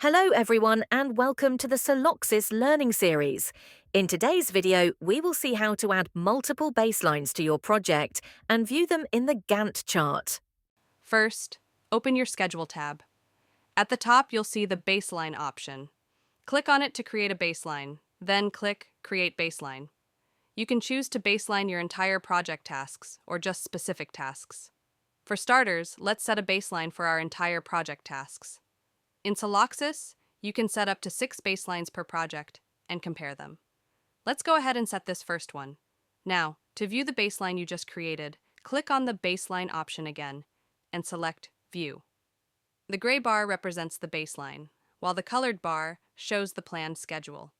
Hello everyone and welcome to the Celoxis Learning series. In today's video, we will see how to add multiple baselines to your project and view them in the Gantt chart. First, open your Schedule tab. At the top, you'll see the Baseline option. Click on it to create a baseline, then click Create Baseline. You can choose to baseline your entire project tasks or just specific tasks. For starters, let's set a baseline for our entire project tasks. In Celoxis, you can set up to 6 baselines per project and compare them. Let's go ahead and set this first one. Now, to view the baseline you just created, click on the Baseline option again and select View. The gray bar represents the baseline, while the colored bar shows the planned schedule.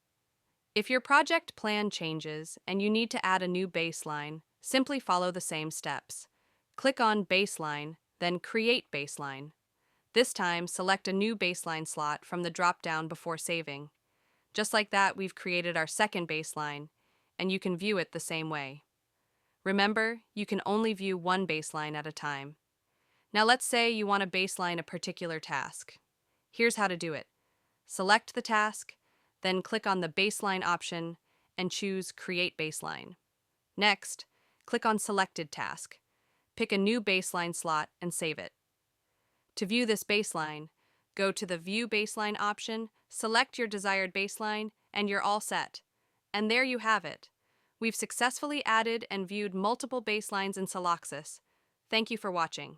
If your project plan changes and you need to add a new baseline, simply follow the same steps. Click on Baseline, then Create Baseline. This time, select a new baseline slot from the drop-down before saving. Just like that, we've created our second baseline, and you can view it the same way. Remember, you can only view one baseline at a time. Now let's say you want to baseline a particular task. Here's how to do it. Select the task, then click on the Baseline option and choose Create Baseline. Next, click on Selected Task. Pick a new baseline slot and save it. To view this baseline, go to the View Baseline option, select your desired baseline, and you're all set. And there you have it. We've successfully added and viewed multiple baselines in Celoxis. Thank you for watching.